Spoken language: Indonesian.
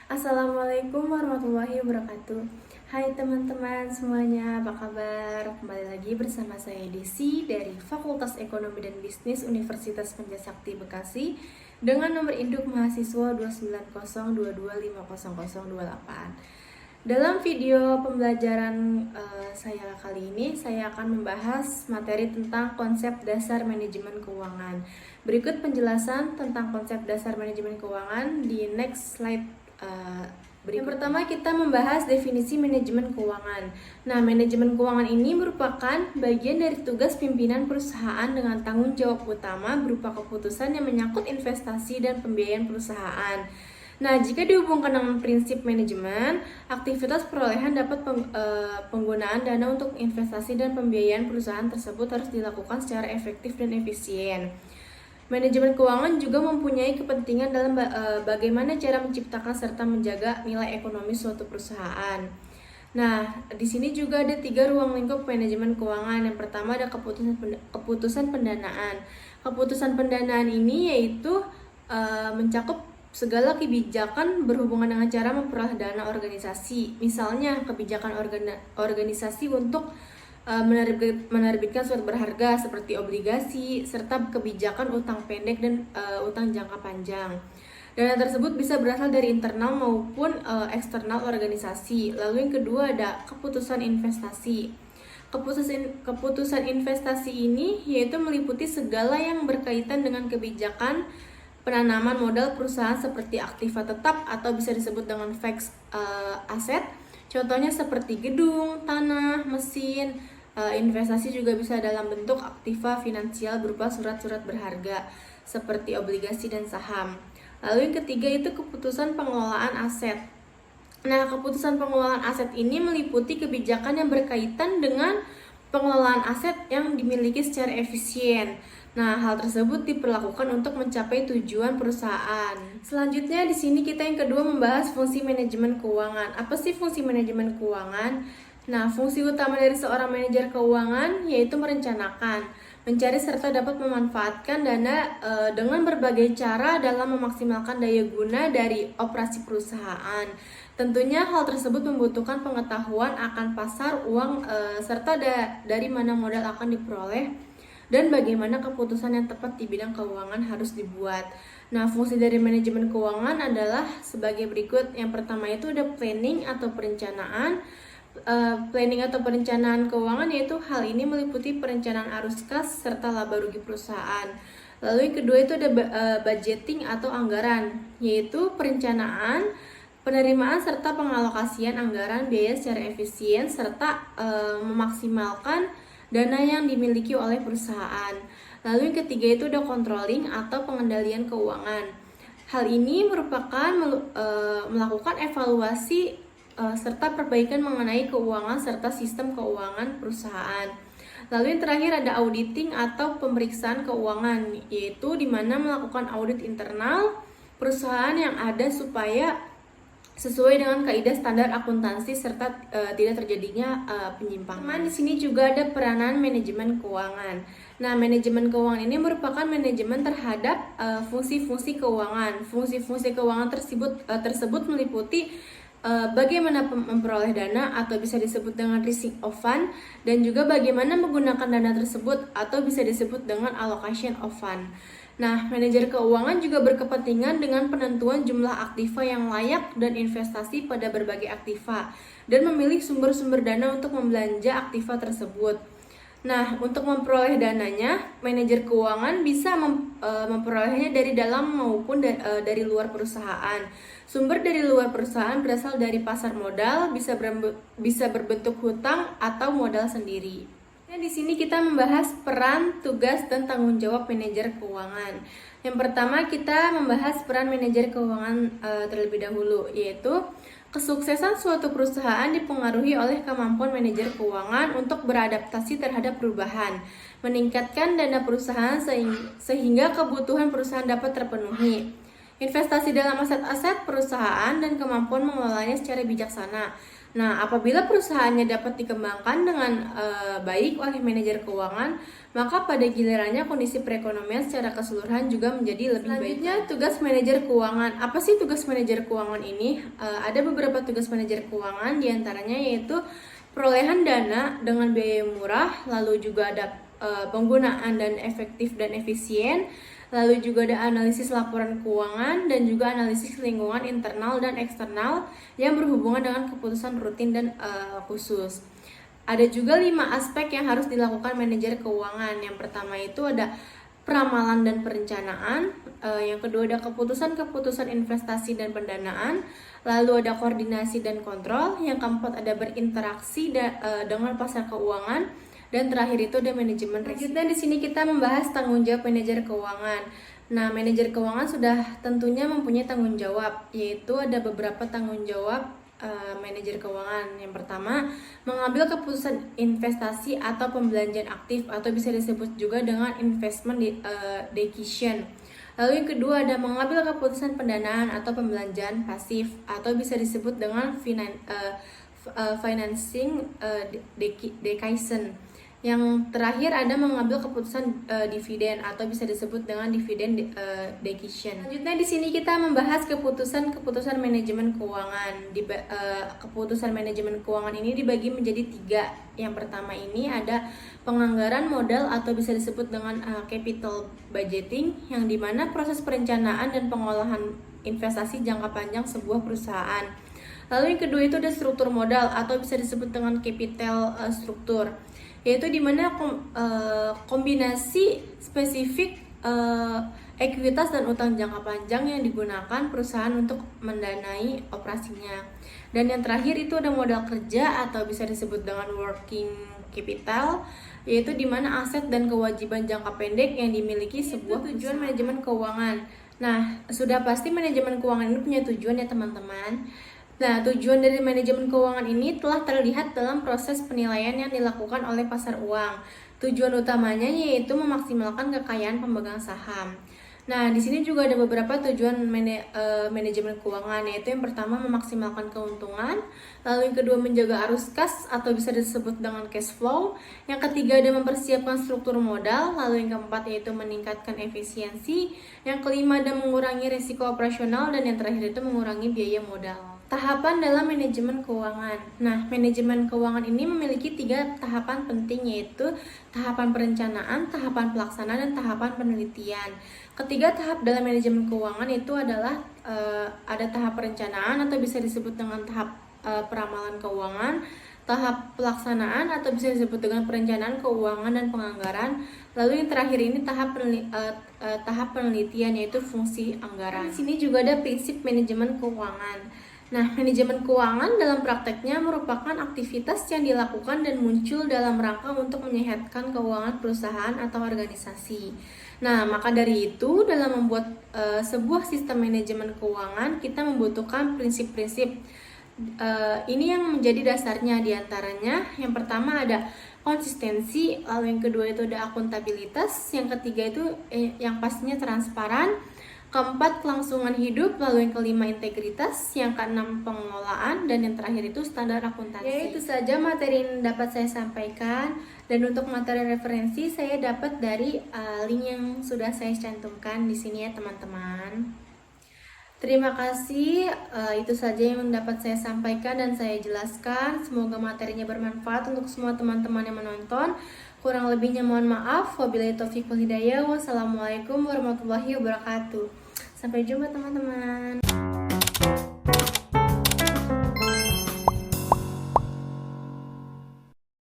Assalamualaikum warahmatullahi wabarakatuh. Hai teman-teman semuanya, apa kabar? Kembali lagi bersama saya Desi dari Fakultas Ekonomi dan Bisnis Universitas Penjasakti Bekasi dengan nomor induk mahasiswa 29022500028. Dalam video pembelajaran saya kali ini, saya akan membahas materi tentang konsep dasar manajemen keuangan. Berikut penjelasan tentang konsep dasar manajemen keuangan di next slide. Yang pertama kita membahas definisi manajemen keuangan. Nah, manajemen keuangan ini merupakan bagian dari tugas pimpinan perusahaan dengan tanggung jawab utama berupa keputusan yang menyangkut investasi dan pembiayaan perusahaan. Nah, jika dihubungkan dengan prinsip manajemen, aktivitas perolehan dapat penggunaan dana untuk investasi dan pembiayaan perusahaan tersebut harus dilakukan secara efektif dan efisien. Manajemen keuangan juga mempunyai kepentingan dalam bagaimana cara menciptakan serta menjaga nilai ekonomi suatu perusahaan. Nah, di sini juga ada 3 ruang lingkup manajemen keuangan. Yang pertama ada keputusan pendanaan. Keputusan pendanaan ini yaitu mencakup segala kebijakan berhubungan dengan cara memperoleh dana organisasi. Misalnya kebijakan organisasi untuk menerbitkan surat berharga seperti obligasi, serta kebijakan utang pendek dan utang jangka panjang. Dana tersebut bisa berasal dari internal maupun eksternal organisasi. Lalu yang kedua ada keputusan investasi. Keputusan investasi ini yaitu meliputi segala yang berkaitan dengan kebijakan penanaman modal perusahaan seperti aktiva tetap atau bisa disebut dengan fixed aset. Contohnya seperti gedung, tanah, mesin. Investasi juga bisa dalam bentuk aktiva finansial berupa surat-surat berharga seperti obligasi dan saham. Lalu yang ketiga itu keputusan pengelolaan aset. Nah, keputusan pengelolaan aset ini meliputi kebijakan yang berkaitan dengan pengelolaan aset yang dimiliki secara efisien. Nah, hal tersebut diperlakukan untuk mencapai tujuan perusahaan. Selanjutnya di sini kita yang kedua membahas fungsi manajemen keuangan. Apa sih fungsi manajemen keuangan? Nah, fungsi utama dari seorang manajer keuangan yaitu merencanakan, mencari serta dapat memanfaatkan dana dengan berbagai cara dalam memaksimalkan daya guna dari operasi perusahaan. Tentunya hal tersebut membutuhkan pengetahuan akan pasar uang serta dari mana modal akan diperoleh dan bagaimana keputusan yang tepat di bidang keuangan harus dibuat. Nah, fungsi dari manajemen keuangan adalah sebagai berikut. Yang pertama itu ada planning atau perencanaan. Planning atau perencanaan keuangan yaitu hal ini meliputi perencanaan arus kas serta laba rugi perusahaan. Lalu yang kedua itu ada budgeting atau anggaran, yaitu perencanaan, penerimaan serta pengalokasian anggaran biaya secara efisien serta memaksimalkan dana yang dimiliki oleh perusahaan. Lalu yang ketiga itu ada controlling atau pengendalian keuangan. Hal ini merupakan melakukan evaluasi serta perbaikan mengenai keuangan serta sistem keuangan perusahaan. Lalu yang terakhir ada auditing atau pemeriksaan keuangan, yaitu di mana melakukan audit internal perusahaan yang ada supaya sesuai dengan kaidah standar akuntansi serta tidak terjadinya penyimpangan. Di sini juga ada peranan manajemen keuangan. Nah, manajemen keuangan ini merupakan manajemen terhadap fungsi-fungsi keuangan. Fungsi-fungsi keuangan tersebut meliputi bagaimana memperoleh dana atau bisa disebut dengan receipt of fund, dan juga bagaimana menggunakan dana tersebut atau bisa disebut dengan allocation of fund. Nah, manajer keuangan juga berkepentingan dengan penentuan jumlah aktiva yang layak dan investasi pada berbagai aktiva dan memilih sumber-sumber dana untuk membelanja aktiva tersebut. Nah, untuk memperoleh dananya, manajer keuangan bisa memperolehnya dari dalam maupun dari luar perusahaan. Sumber dari luar perusahaan berasal dari pasar modal, bisa berbentuk hutang atau modal sendiri. Nah, di sini kita membahas peran, tugas, dan tanggung jawab manajer keuangan. Yang pertama kita membahas peran manajer keuangan terlebih dahulu, yaitu kesuksesan suatu perusahaan dipengaruhi oleh kemampuan manajer keuangan untuk beradaptasi terhadap perubahan, meningkatkan dana perusahaan sehingga kebutuhan perusahaan dapat terpenuhi, investasi dalam aset-aset perusahaan dan kemampuan mengelolanya secara bijaksana, Nah, apabila perusahaannya dapat dikembangkan dengan baik oleh manajer keuangan, maka pada gilirannya kondisi perekonomian secara keseluruhan juga menjadi lebih baik. Selanjutnya, tugas manajer keuangan. Apa sih tugas manajer keuangan ini? Ada beberapa tugas manajer keuangan, diantaranya yaitu perolehan dana dengan biaya murah, lalu juga ada penggunaan dan efektif dan efisien, lalu juga ada analisis laporan keuangan dan juga analisis lingkungan internal dan eksternal yang berhubungan dengan keputusan rutin dan khusus. Ada juga 5 aspek yang harus dilakukan manajer keuangan. Yang pertama itu ada peramalan dan perencanaan, yang kedua ada keputusan-keputusan investasi dan pendanaan, lalu ada koordinasi dan kontrol, yang keempat ada berinteraksi dengan pasar keuangan, dan terakhir itu ada manajemen risiko. Selanjutnya di sini kita membahas tanggung jawab manajer keuangan. Nah, manajer keuangan sudah tentunya mempunyai tanggung jawab, yaitu ada beberapa tanggung jawab manajer keuangan. Yang pertama, mengambil keputusan investasi atau pembelanjaan aktif atau bisa disebut juga dengan investment decision. Lalu yang kedua ada mengambil keputusan pendanaan atau pembelanjaan pasif atau bisa disebut dengan financing decision. Yang terakhir ada mengambil keputusan dividen atau bisa disebut dengan dividen decision. Selanjutnya di sini kita membahas keputusan manajemen keuangan. Keputusan manajemen keuangan ini dibagi menjadi 3. Yang pertama ini ada penganggaran modal atau bisa disebut dengan capital budgeting, yang dimana proses perencanaan dan pengolahan investasi jangka panjang sebuah perusahaan. Lalu yang kedua itu ada struktur modal atau bisa disebut dengan capital struktur, yaitu dimana kombinasi spesifik ekuitas dan utang jangka panjang yang digunakan perusahaan untuk mendanai operasinya. Dan yang terakhir itu ada modal kerja atau bisa disebut dengan working capital, yaitu dimana aset dan kewajiban jangka pendek yang dimiliki sebuah tujuan manajemen keuangan. Nah, sudah pasti manajemen keuangan ini punya tujuan ya teman-teman. Nah, tujuan dari manajemen keuangan ini telah terlihat dalam proses penilaian yang dilakukan oleh pasar uang. Tujuan utamanya yaitu memaksimalkan kekayaan pemegang saham. Nah, di sini juga ada beberapa tujuan manajemen keuangan, yaitu yang pertama memaksimalkan keuntungan, lalu yang kedua menjaga arus kas atau bisa disebut dengan cash flow, yang ketiga ada mempersiapkan struktur modal, lalu yang keempat yaitu meningkatkan efisiensi, yang kelima ada mengurangi risiko operasional, dan yang terakhir itu mengurangi biaya modal. Tahapan dalam manajemen keuangan. Nah, manajemen keuangan ini memiliki 3 tahapan penting, yaitu tahapan perencanaan, tahapan pelaksanaan, dan tahapan penelitian. Ketiga tahap dalam manajemen keuangan itu adalah ada tahap perencanaan atau bisa disebut dengan tahap peramalan keuangan, tahap pelaksanaan atau bisa disebut dengan perencanaan keuangan dan penganggaran. Lalu yang terakhir ini tahap penelitian, yaitu fungsi anggaran. Di sini juga ada prinsip manajemen keuangan. Nah, manajemen keuangan dalam prakteknya merupakan aktivitas yang dilakukan dan muncul dalam rangka untuk menyehatkan keuangan perusahaan atau organisasi. Nah, maka dari itu dalam membuat sebuah sistem manajemen keuangan, kita membutuhkan prinsip-prinsip ini yang menjadi dasarnya. Diantaranya yang pertama ada konsistensi, lalu yang kedua itu ada akuntabilitas, yang ketiga itu yang pastinya transparan, keempat kelangsungan hidup, lalu yang kelima integritas, yang keenam pengelolaan, dan yang terakhir itu standar akuntansi. Ya, itu saja materi yang dapat saya sampaikan, dan untuk materi referensi saya dapat dari link yang sudah saya cantumkan di sini ya teman-teman. Terima kasih, itu saja yang dapat saya sampaikan dan saya jelaskan. Semoga materinya bermanfaat untuk semua teman-teman yang menonton. Kurang lebihnya mohon maaf. Wabillahi taufiq wal hidayah. Wassalamualaikum warahmatullahi wabarakatuh. Sampai jumpa teman-teman.